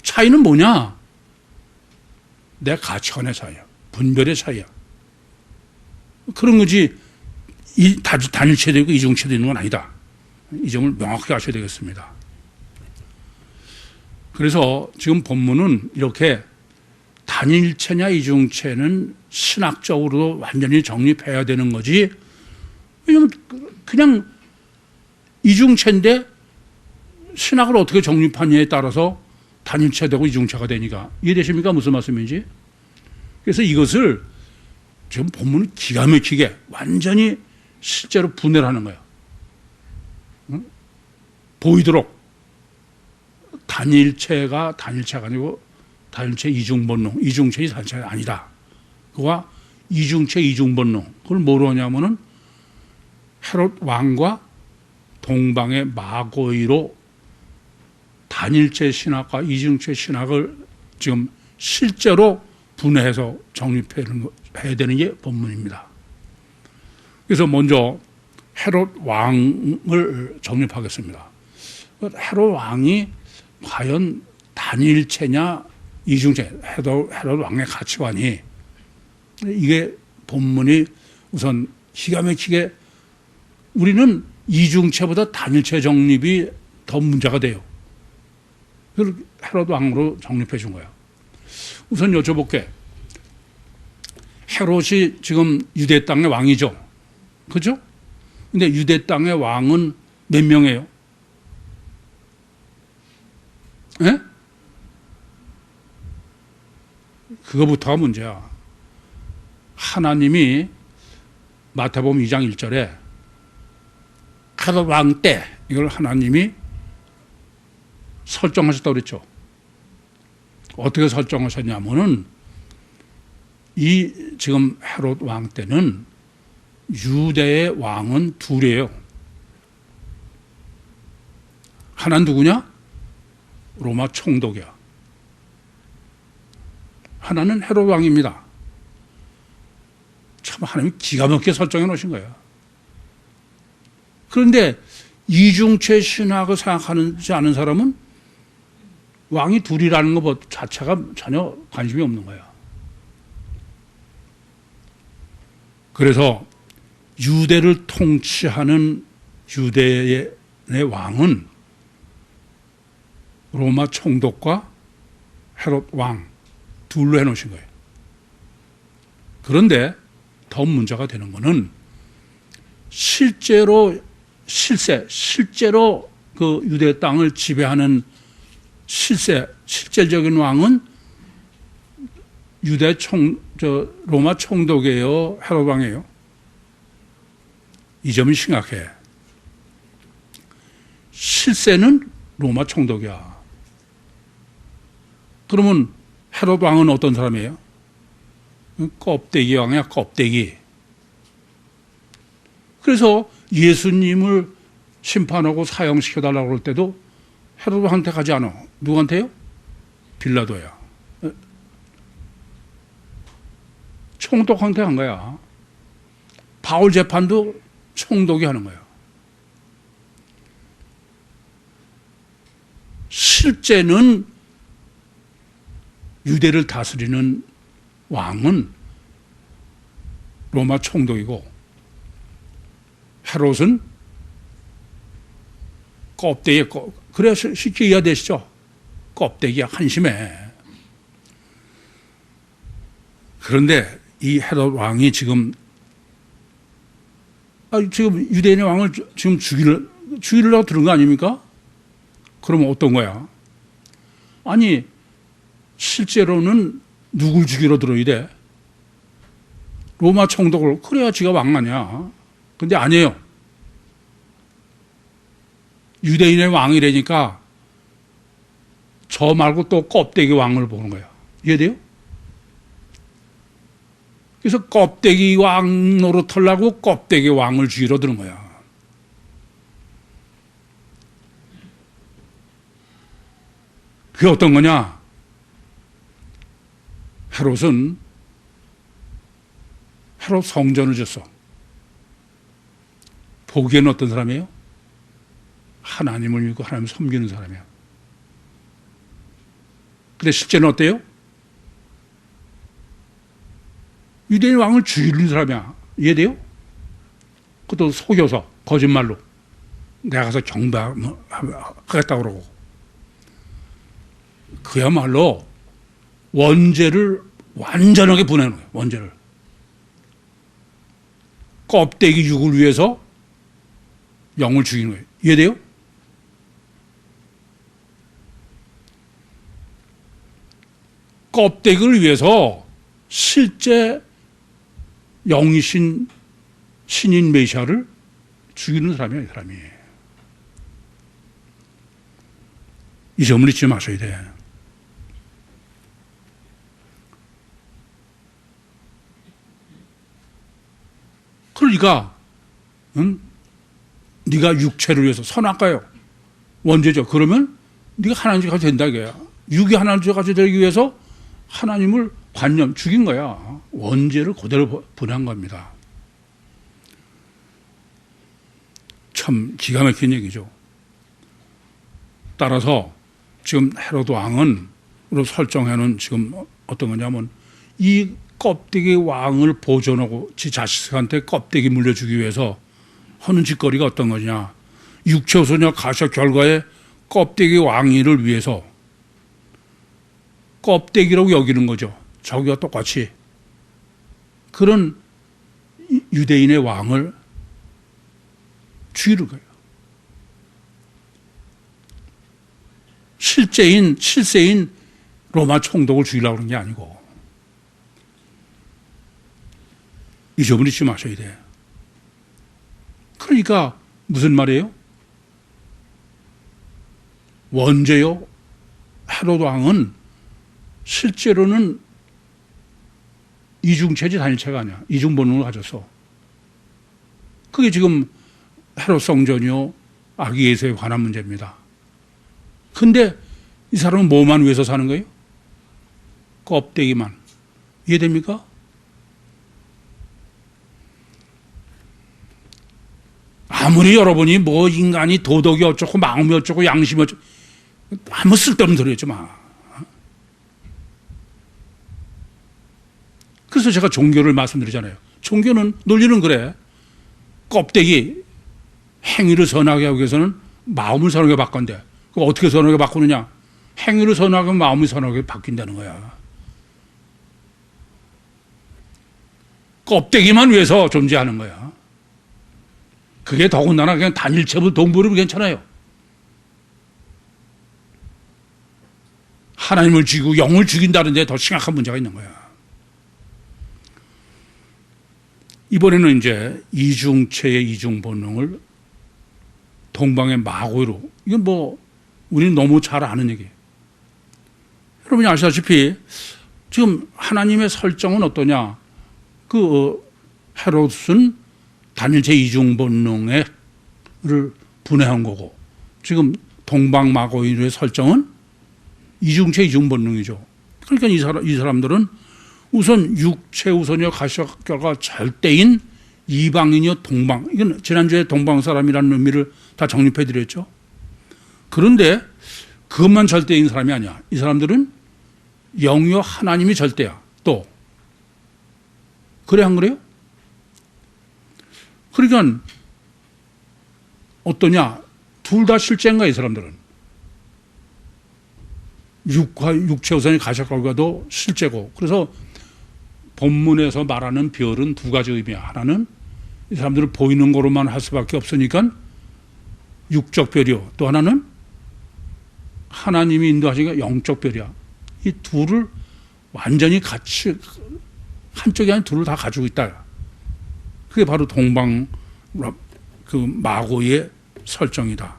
A: 차이는 뭐냐? 내 가치관의 차이야. 분별의 차이야. 그런 거지 이 단일체도 있고 이중체도 있는 건 아니다. 이 점을 명확하게 아셔야 되겠습니다. 그래서 지금 본문은 이렇게 단일체냐 이중체는 신학적으로 완전히 정립해야 되는 거지. 왜냐하면 그냥 이중체인데 신학을 어떻게 정립하느냐에 따라서 단일체되고 이중체가 되니까. 이해되십니까? 무슨 말씀인지? 그래서 이것을 지금 본문은 기가 막히게 완전히 실제로 분해를 하는 거야. 응? 보이도록 단일체가 단일체가 아니고 단일체 이중본능, 이중체이 단일체가 아니다. 그와 이중체 이중본능. 그걸 뭐로 하냐면은 헤롯 왕과 동방의 마고이로 단일체 신학과 이중체 신학을 지금 실제로 분해해서 정립해야 되는 게 본문입니다. 그래서 먼저 헤롯 왕을 정립하겠습니다. 헤롯 왕이 과연 단일체냐 이중체, 헤롯 왕의 가치관이 이게 본문이 우선 기가 막히게 우리는 이중체보다 단일체 정립이 더 문제가 돼요. 그걸 헤롯 왕으로 정립해 준 거야. 우선 여쭤볼게. 헤롯이 지금 유대 땅의 왕이죠. 그죠? 근데 유대 땅의 왕은 몇 명이에요? 예? 그거부터가 문제야. 하나님이 마태복음 2장 1절에 헤롯 왕 때 이걸 하나님이 설정하셨다고 그랬죠. 어떻게 설정하셨냐면은 이 지금 헤롯 왕 때는 유대의 왕은 둘이에요. 하나는 누구냐? 로마 총독이야. 하나는 헤롯 왕입니다. 참 하나님이 기가 막히게 설정해 놓으신 거예요. 그런데 이중체 신학을 생각하지 않은 사람은 왕이 둘이라는 것 자체가 전혀 관심이 없는 거야. 그래서 유대를 통치하는 유대의 왕은 로마 총독과 헤롯 왕 둘로 해놓으신 거예요. 그런데 더 문제가 되는 것은 실제로 그 유대 땅을 지배하는 실질적인 왕은 로마 총독이에요, 헤롯 왕이에요. 이 점이 심각해. 실세는 로마 총독이야. 그러면 헤롯 왕은 어떤 사람이에요? 껍데기 왕이야, 껍데기. 그래서 예수님을 심판하고 사형시켜달라고 할 때도 헤롯 왕한테 가지 않아. 누구한테요? 빌라도야. 총독한테 한 거야. 바울 재판도 총독이 하는 거야. 실제는 유대를 다스리는 왕은 로마 총독이고 헤롯은 껍데기, 그래서 쉽게 이해되시죠? 껍데기야, 한심해. 그런데 이 헤롯 왕이 지금 유대인의 왕을 지금 죽이려고 들은 거 아닙니까? 그러면 어떤 거야? 아니, 실제로는 누굴 죽이러 들어야 돼? 로마 총독을, 그래야 지가 왕 아니야. 근데 아니에요. 유대인의 왕이라니까 저 말고 또 껍데기 왕을 보는 거야. 이해돼요? 그래서 껍데기 왕 노릇하려고 껍데기 왕을 죽이러 드는 거야. 그게 어떤 거냐? 헤롯은 헤롯 성전을 줬어. 보기에는 어떤 사람이에요? 하나님을 믿고 하나님을 섬기는 사람이야. 근데 실제는 어때요? 유대인 왕을 죽이는 사람이야. 이해돼요? 그것도 속여서 거짓말로 내가 가서 경배하겠다고 그러고, 그야말로 원죄를 완전하게 보내는 거예요. 원죄를. 껍데기 육을 위해서 영을 죽이는 거예요. 이해돼요? 껍데기를 위해서 실제 영이신 신인 메시아를 죽이는 사람이야, 이 사람이. 이 점을 잊지 마셔야 돼. 그러니까, 네가 육체를 위해서 선악과요. 원죄죠. 그러면 네가 하나님과 된다 이거야. 육이 하나님과 되기 위해서 하나님을 죽인 거야. 원죄를 그대로 분한 겁니다. 참 기가 막힌 얘기죠. 따라서 지금 헤롯 왕은으로 설정해놓은 지금 어떤 거냐면 이 껍데기 왕을 보존하고 지 자식한테 껍데기 물려주기 위해서 하는 짓거리가 어떤 거냐. 육체소녀 가셔 결과에 껍데기 왕위를 위해서 껍데기라고 여기는 거죠. 저기와 똑같이 그런 유대인의 왕을 죽이는 거예요. 실세인 로마 총독을 죽이려고 그런 게 아니고. 이 점을 잊지 마셔야 돼. 그러니까 무슨 말이에요? 원죄요. 헤롯 왕은 실제로는 이중체지 단일체가 아니야. 이중본능을 가졌어. 그게 지금 헤롯 성전이요 아기 예수에 관한 문제입니다. 근데 이 사람은 뭐만 위해서 사는 거예요? 껍데기만. 이해됩니까? 아무리 여러분이 뭐 인간이 도덕이 어쩌고 마음이 어쩌고 양심이 어쩌고 아무 쓸데없는 소리 하지 마. 그래서 제가 종교를 말씀드리잖아요. 종교는 논리는 그래. 껍데기 행위를 선하게 하기 위해서는 마음을 선하게 바꾼대. 그럼 어떻게 선하게 바꾸느냐? 행위를 선하게 하면 마음이 선하게 바뀐다는 거야. 껍데기만 위해서 존재하는 거야. 그게 더군다나 그냥 단일체부 동물이면 괜찮아요. 하나님을 죽이고 영을 죽인다는 데 더 심각한 문제가 있는 거야. 이번에는 이제 이중체의 이중 본능을 동방의 마고로, 이건 뭐 우리는 너무 잘 아는 얘기예요. 여러분이 아시다시피 지금 하나님의 설정은 어떠냐? 그 헤롯은 단일체 이중 본능을 분해한 거고, 지금 동방마고인의 설정은 이중체 이중 본능이죠. 그러니까 이 사람들은 우선 육체 우선이요 가시적결과 절대인 이방인이요 동방, 이건 지난주에 동방 사람이라는 의미를 다 정립해 드렸죠. 그런데 그것만 절대인 사람이 아니야. 이 사람들은 영이요 하나님이 절대야. 또 그래 안 그래요? 그러니까 어떠냐? 둘 다 실제인가 이 사람들은. 육체 우선이 가시적결과도 실제고, 그래서 본문에서 말하는 별은 두 가지 의미야. 하나는 이 사람들을 보이는 거로만 할 수밖에 없으니까 육적 별이요. 또 하나는 하나님이 인도하시니까 영적 별이야. 이 둘을 완전히 같이, 한쪽이 아닌 둘을 다 가지고 있다. 그게 바로 동방 그 마고의 설정이다.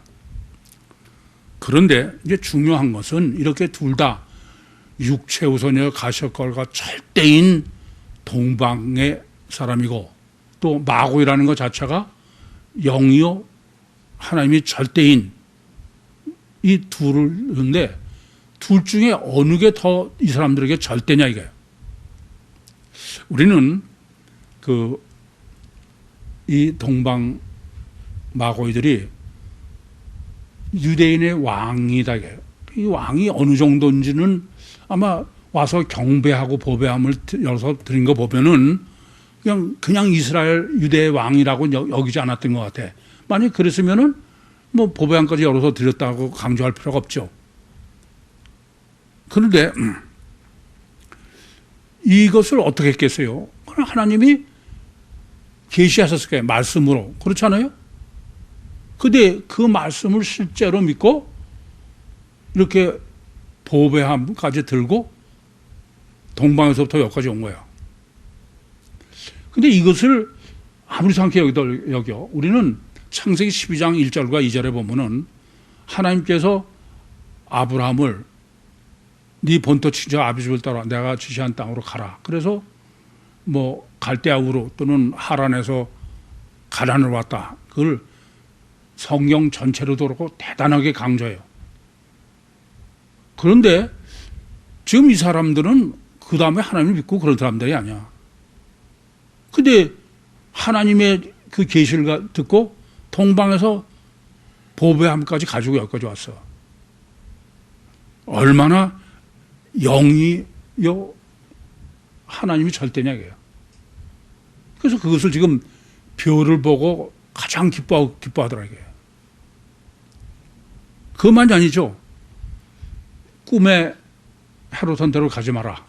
A: 그런데 이제 중요한 것은 이렇게 둘 다 육체 우선이여 가시적결과 절대인 동방의 사람이고, 또 마고이라는 것 자체가 영이요 하나님이 절대인, 이 둘인데 둘 중에 어느 게 더 이 사람들에게 절대냐 이거예요. 우리는 이 동방 마고이들이 유대인의 왕이다 이거예요. 이 왕이 어느 정도인지는 아마 와서 경배하고 보배함을 열어서 드린 거 보면은 그냥 이스라엘 유대의 왕이라고 여기지 않았던 것 같아. 만약 그랬으면은 뭐 보배함까지 열어서 드렸다고 강조할 필요가 없죠. 그런데 이것을 어떻게 했겠어요? 하나님이 계시하셨을 거예요. 말씀으로. 그렇지 않아요? 근데 그 말씀을 실제로 믿고 이렇게 보배함까지 들고 동방에서부터 여기까지 온 거예요. 근데 이것을 아무리 생각해 여겨, 우리는 창세기 12장 1절과 2절에 보면은 하나님께서 아브라함을 네 본토 친척 아비집을 따라 내가 지시한 땅으로 가라. 그래서 뭐 갈대아우로 또는 하란에서 가난을 왔다. 그걸 성경 전체로도 그렇고 대단하게 강조해요. 그런데 지금 이 사람들은 그 다음에 하나님을 믿고 그런 사람들이 아니야. 근데 하나님의 그 계시를 듣고 동방에서 보배함까지 가지고 여기까지 왔어. 얼마나 영이요 하나님이 절대냐 이게요. 그래서 그것을 지금 별을 보고 가장 기뻐하더라고요. 그것만이 아니죠. 꿈에 헤롯한테로 가지 마라.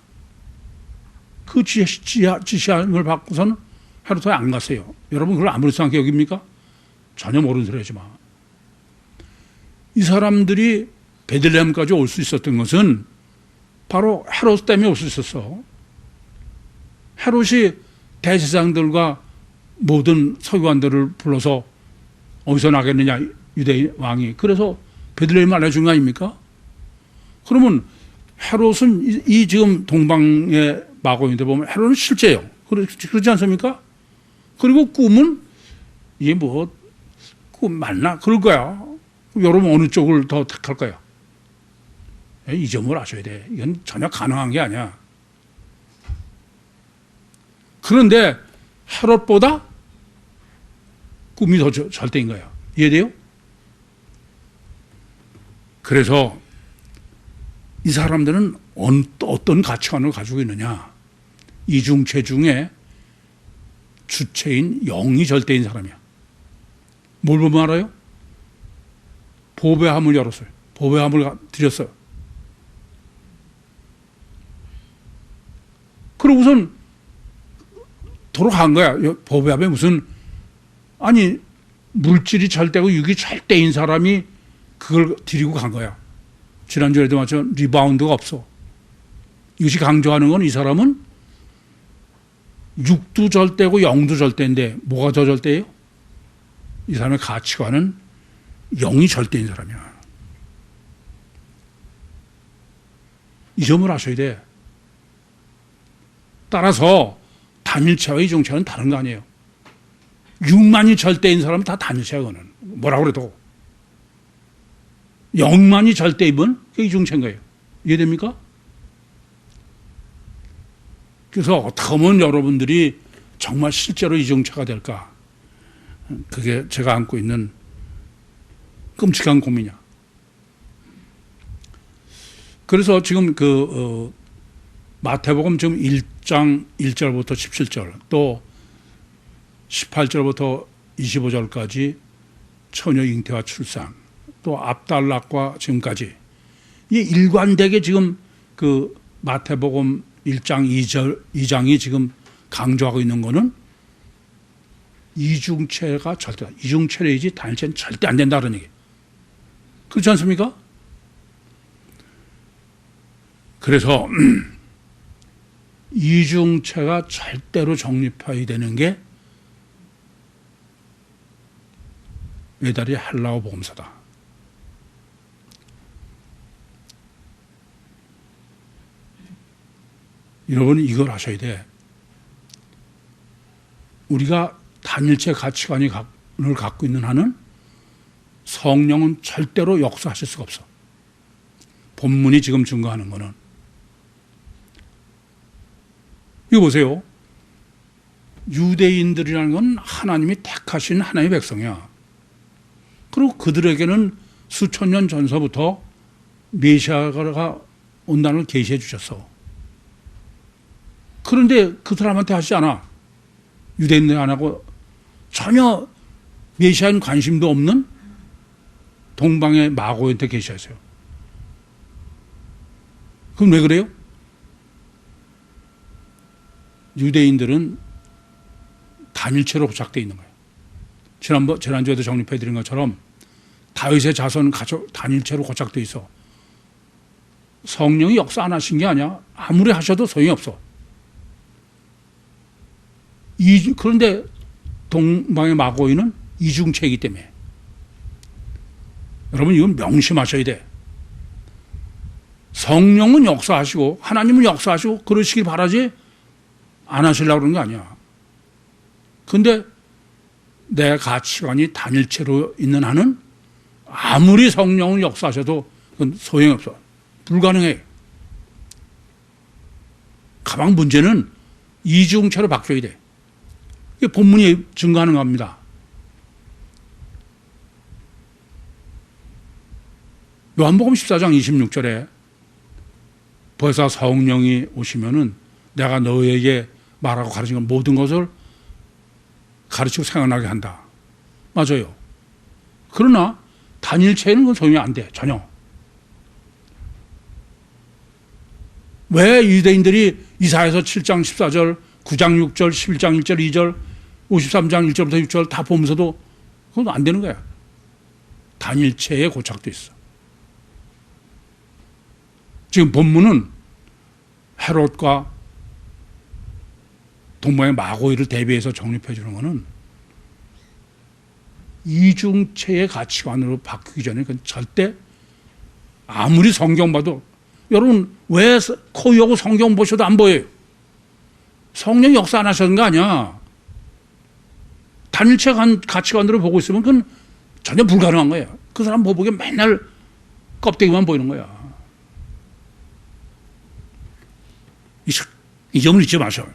A: 그 지시함을 받고서는 헤롯에 안 갔어요. 여러분 그걸 아무리 생각해 여깁니까? 전혀 모르는 소리 하지 마. 이 사람들이 베들레헴까지 올 수 있었던 것은 바로 헤롯 때문에 올 수 있었어. 헤롯이 대제사장들과 모든 서기관들을 불러서 어디서 나겠느냐 유대 왕이. 그래서 베들레헴을 알려준 거 아닙니까? 그러면 헤롯은 이 지금 동방의 마고인데 보면 헤롯은 실제예요. 그렇지 않습니까? 그리고 꿈은 이게 뭐, 그 맞나? 그럴 거야. 여러분 어느 쪽을 더 택할 거야? 이 점을 아셔야 돼. 이건 전혀 가능한 게 아니야. 그런데 헤롯보다 꿈이 더 절대인 거야. 이해돼요? 그래서 이 사람들은 어떤 가치관을 가지고 있느냐. 이중체 중에 주체인 영이 절대인 사람이야. 뭘 보면 알아요? 보배함을 열었어요. 보배함을 드렸어요. 그리고 우선 돌아간 거야. 보배함에 무슨, 아니, 물질이 절대고 육이 절대인 사람이 그걸 드리고 간 거야. 지난주에도 마찬가지로 리바운드가 없어. 이것이 강조하는 건 이 사람은 육도 절대고 영도 절대인데 뭐가 더 절대예요? 이 사람의 가치관은 영이 절대인 사람이야. 이 점을 아셔야 돼. 따라서 단일체와 이중체는 다른 거 아니에요. 육만이 절대인 사람은 다 단일체야. 그거는 뭐라 그래도. 영만이 절대이면 그게 이중체인 거예요. 이해됩니까? 그래서 어떻게 하면 여러분들이 정말 실제로 이중체가 될까? 그게 제가 안고 있는 끔찍한 고민이야. 그래서 지금 마태복음 지금 1장 1절부터 17절 또 18절부터 25절까지 처녀 잉태와 출산 또 압달락과 지금까지 이 일관되게 지금 그 마태복음 1장 2장이 지금 강조하고 있는 거는 이중체가 절대, 이중체래야지 단일체는 절대 안 된다 그런 얘기. 그렇지 않습니까? 그래서 이중체가 절대로 정립해야 되는 게 외다리 헬라어 복음서다. 여러분 이걸 아셔야 돼. 우리가 단일체 가치관을 갖고 있는 한은 성령은 절대로 역사하실 수가 없어. 본문이 지금 증거하는 거는. 이거 보세요. 유대인들이라는 건 하나님이 택하신 하나님의 백성이야. 그리고 그들에게는 수천 년 전서부터 메시아가 온다는 걸 계시해 주셨어. 그런데 그 사람한테 하시지 않아. 유대인들 안 하고 전혀 메시아인 관심도 없는 동방의 마고한테 계시하세요. 그럼 왜 그래요? 유대인들은 단일체로 고착되어 있는 거예요. 지난주에도 정립해 드린 것처럼 다윗의 자손은 단일체로 고착되어 있어. 성령이 역사 안 하신 게 아니야. 아무리 하셔도 소용이 없어. 그런데 동방의 마고인은 이중체이기 때문에 여러분 이건 명심하셔야 돼. 성령은 역사하시고 하나님은 역사하시고 그러시길 바라지 안 하시려고 그러는 거 아니야. 그런데 내 가치관이 단일체로 있는 한은 아무리 성령은 역사하셔도 그건 소용이 없어. 불가능해. 가방 문제는 이중체로 바뀌어야 돼. 이게 본문이 증거하는 겁니다. 요한복음 14장 26절에 벌써 성령이 오시면은 내가 너에게 말하고 가르치는 모든 것을 가르치고 생각나게 한다. 맞아요. 그러나 단일체는 그건 소용이 안 돼. 전혀. 왜 유대인들이 이사야서 7장 14절, 9장 6절, 11장 1절, 2절, 53장 1절부터 6절 다 보면서도 그건 안 되는 거야. 단일체에 고착돼 있어. 지금 본문은 헤롯과 동방의 마고이를 대비해서 정립해 주는 것은 이중체의 가치관으로 바뀌기 전에 그건 절대 아무리 성경 봐도 여러분 왜 코이하고 성경 보셔도 안 보여요? 성령 역사 안 하셨는 거 아니야. 단일체 가치관으로 보고 있으면 그건 전혀 불가능한 거예요. 그 사람 보기에 맨날 껍데기만 보이는 거야. 이 점을 잊지 마셔.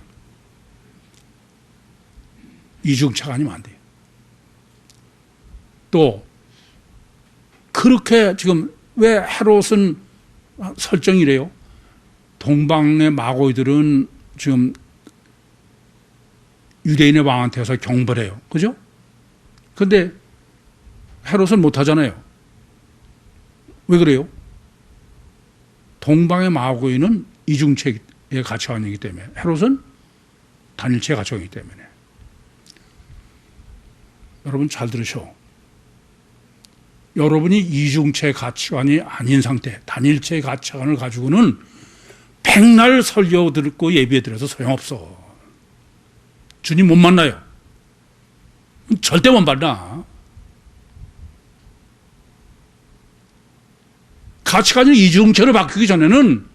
A: 이중차가 아니면 안 돼요. 또 그렇게 지금 왜 헤롯은 설정이래요? 동방의 마고이들은 지금 유대인의 왕한테서 경벌해요. 그죠? 근데 헤롯은 못하잖아요. 왜 그래요? 동방의 마고이는 이중체의 가치관이기 때문에, 헤롯은 단일체의 가치관이기 때문에. 여러분 잘 들으셔. 여러분이 이중체 가치관이 아닌 상태, 단일체의 가치관을 가지고는 백날 설교 듣고 예배 드려서 소용없어. 주님 못 만나요. 절대 못 만나. 가치관이 이중체로 바뀌기 전에는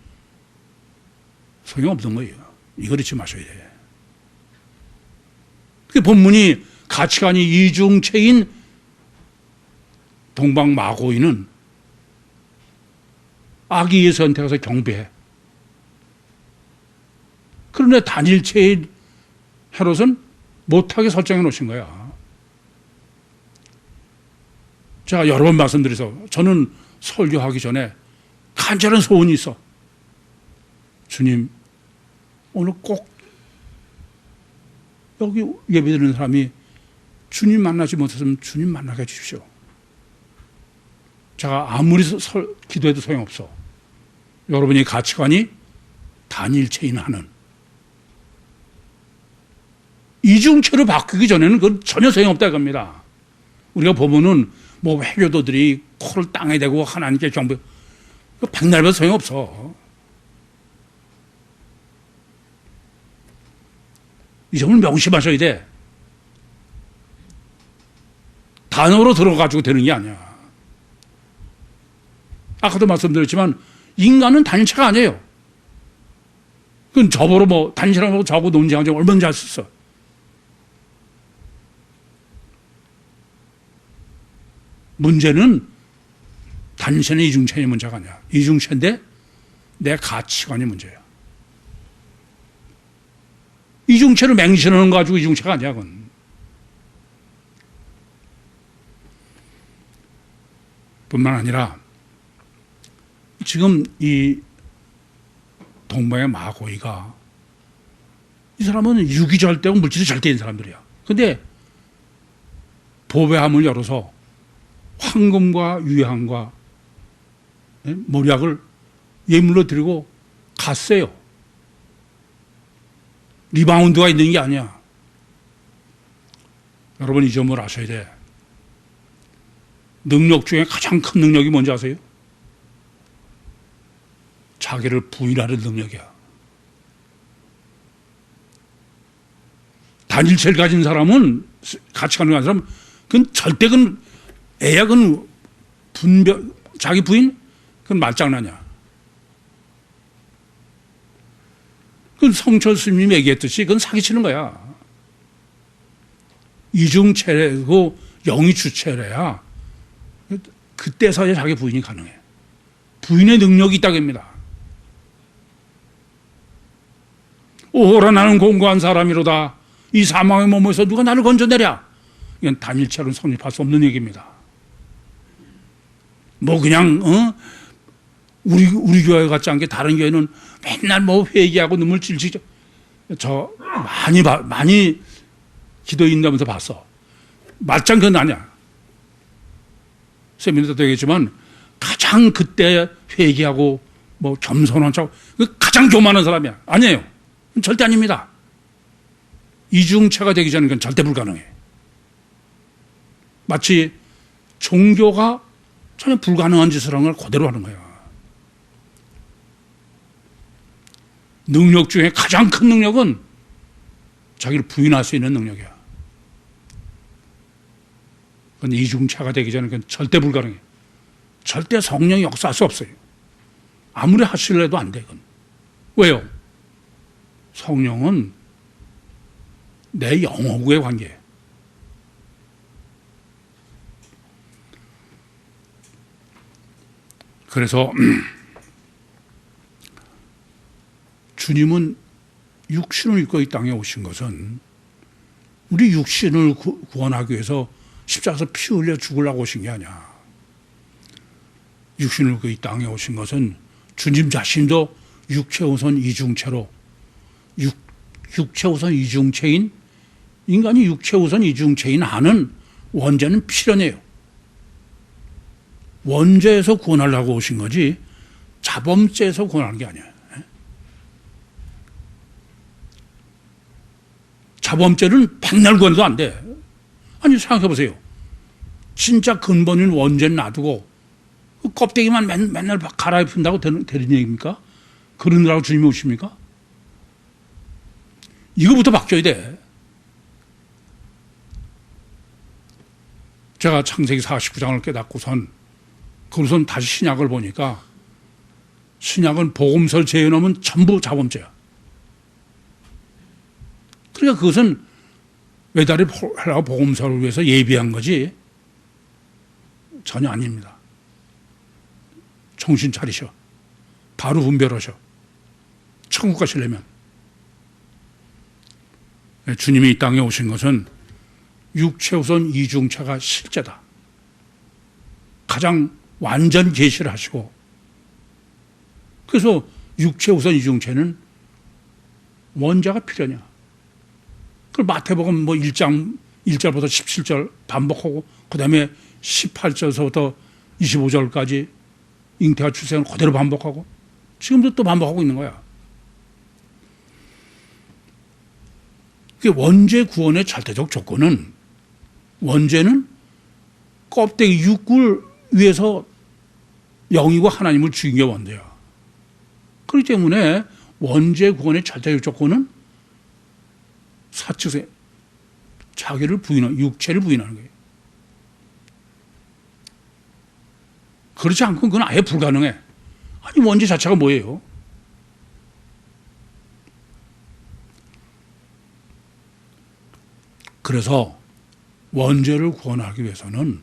A: 소용없는 거예요. 이걸 잊지 마셔야 돼. 그 본문이 가치관이 이중체인 동방 마고이는 악의의 선택에서 경배해. 그런데 단일체의 헤롯은 못하게 설정해 놓으신 거야. 제가 여러 번 말씀드려서 저는 설교하기 전에 간절한 소원이 있어. 주님, 오늘 꼭 여기 예배드리는 사람이 주님 만나지 못했으면 주님 만나게 해주십시오. 제가 아무리 기도해도 소용없어. 여러분의 가치관이 단일체인 하는 이중체로 바뀌기 전에는 그건 전혀 소용없다 이겁니다. 우리가 보면은 뭐 회교도들이 코를 땅에 대고 하나님께 경배, 백날 봐도 소용없어. 이 점을 명심하셔야 돼. 단어로 들어가지고 되는 게 아니야. 아까도 말씀드렸지만 인간은 단일체가 아니에요. 그건 저보러 뭐 단일체라고 저하고 논쟁하자면 얼마나 잘 수 있어. 문제는 단일체는 이중체의 문제가 아니야. 이중체인데 내 가치관이 문제야. 이중체를 맹신하는 거 가지고 이중체가 아니야, 그건. 뿐만 아니라 지금 이 동방의 마고이가 이 사람은 유기절대고 물질이 절대인 사람들이야. 근데 보배함을 열어서 황금과 유향과 몰약을 예물로 드리고 갔어요. 리바운드가 있는 게 아니야. 여러분 이 점을 아셔야 돼. 능력 중에 가장 큰 능력이 뭔지 아세요? 자기를 부인하는 능력이야. 단일체를 가진 사람은, 가치관을 가진 사람은, 그건 절대 그건 애야, 그건 분별, 자기 부인? 그건 말장난이야. 그건 성철 스님이 얘기했듯이 그건 사기치는 거야. 이중체고 영이 주체래야 그때서야 자기 부인이 가능해. 부인의 능력이 있다고 합니다. 오호라 나는 공고한 사람이로다. 이 사망의 몸에서 누가 나를 건져내랴. 이건 단일체로는 성립할 수 없는 얘기입니다. 뭐 그냥 우리 교회 같지 않게 다른 교회는 맨날 뭐 회개하고 눈물 찔찔. 저 많이 기도 인다면서 봤어. 맞짱 그건 아니야. 세미나도 얘기했지만 가장 그때 회개하고 뭐 겸손한 척 가장 교만한 사람이야. 아니에요. 절대 아닙니다. 이중체가 되기 전에 그건 절대 불가능해. 마치 종교가 전혀 불가능한 짓을 하는 걸 그대로 하는 거야. 능력 중에 가장 큰 능력은 자기를 부인할 수 있는 능력이야. 그건 이중체가 되기 전에 그건 절대 불가능해. 절대 성령이 역사할 수 없어요. 아무리 하시려 해도 안 돼. 그건. 왜요? 성령은 내 영혼과의 관계예요. 그래서 주님은 육신을 입고 이 땅에 오신 것은 우리 육신을 구원하기 위해서 십자가에서 피 흘려 죽으려고 오신 게 아니야. 육신을 입고 이 땅에 오신 것은 주님 자신도 육체 우선 이중체로 육체 우선 이중체인 인간이 육체 우선 이중체인 하는 원죄는 필연해요. 원죄에서 구원하려고 오신 거지 자범죄에서 구원하는 게 아니에요. 자범죄는 백날 구원도 안 돼. 아니 생각해 보세요. 진짜 근본인 원죄는 놔두고 그 껍데기만 맨날 갈아입힌다고 되는 얘기입니까? 그러느라고 주님이 오십니까? 이거부터 바뀌어야 돼. 제가 창세기 49장을 깨닫고선 그로선 다시 신약을 보니까 신약은 복음서를 제외하면 전부 자범죄야. 그러니까 그것은 외다리 헬라 복음서를 위해서 예비한 거지 전혀 아닙니다. 정신 차리셔. 바로 분별하셔. 천국 가시려면. 주님이 이 땅에 오신 것은 육체 우선 이중체가 실제다. 가장 완전 계시를 하시고 그래서 육체 우선 이중체는 원자가 필연이야. 그걸 마태복음 1장 1절부터 17절 반복하고 그 다음에 18절서부터 25절까지 잉태와 출생을 그대로 반복하고 지금도 또 반복하고 있는 거야. 원죄 구원의 절대적 조건은 원죄는 껍데기 육을 위해서 영이고 하나님을 죽인 게 원죄야. 그렇기 때문에 원죄 구원의 절대적 조건은 사측에 자기를 부인하는, 육체를 부인하는 거예요. 그렇지 않고 그건 아예 불가능해. 아니 원죄 자체가 뭐예요? 그래서 원죄를 구원하기 위해서는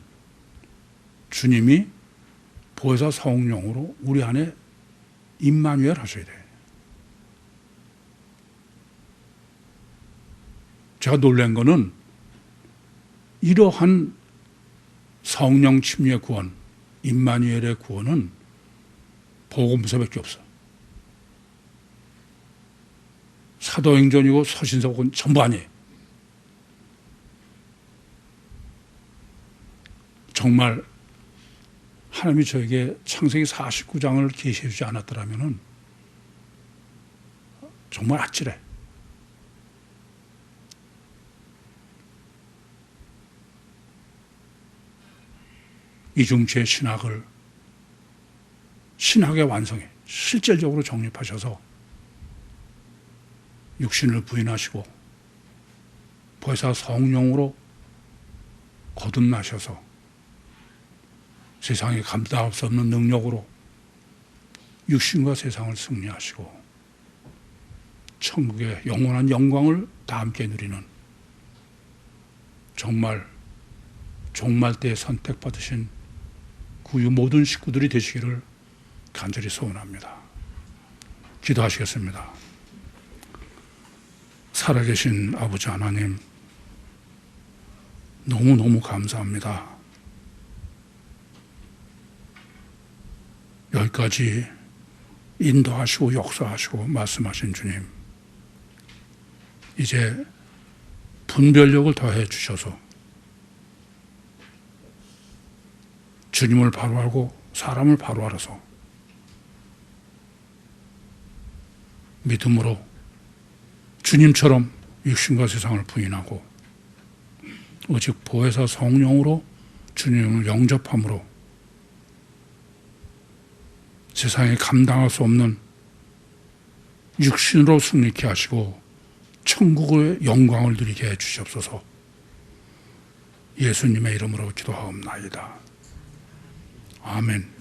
A: 주님이 보혜사 성령으로 우리 안에 임마누엘 하셔야 돼. 제가 놀란 거는 이러한 성령 침례 구원, 임마누엘의 구원은 복음서밖에 없어. 사도행전이고 서신서는 전부 아니에요. 정말 하나님이 저에게 창세기 49장을 계시해 주지 않았더라면 정말 아찔해. 이중체 신학의 완성에 실질적으로 정립하셔서 육신을 부인하시고 보혜사 성령으로 거듭나셔서 세상에 감당할 수 없는 능력으로 육신과 세상을 승리하시고 천국의 영원한 영광을 다 함께 누리는 정말 종말 때에 선택받으신 구유 모든 식구들이 되시기를 간절히 소원합니다. 기도하시겠습니다. 살아계신 아버지 하나님, 너무너무 감사합니다. 여기까지 인도하시고 역사하시고 말씀하신 주님, 이제 분별력을 더해 주셔서 주님을 바로 알고 사람을 바로 알아서 믿음으로 주님처럼 육신과 세상을 부인하고 오직 보혜사 성령으로 주님을 영접함으로 세상에 감당할 수 없는 육신으로 승리케 하시고 천국의 영광을 누리게 해 주시옵소서. 예수님의 이름으로 기도하옵나이다. 아멘.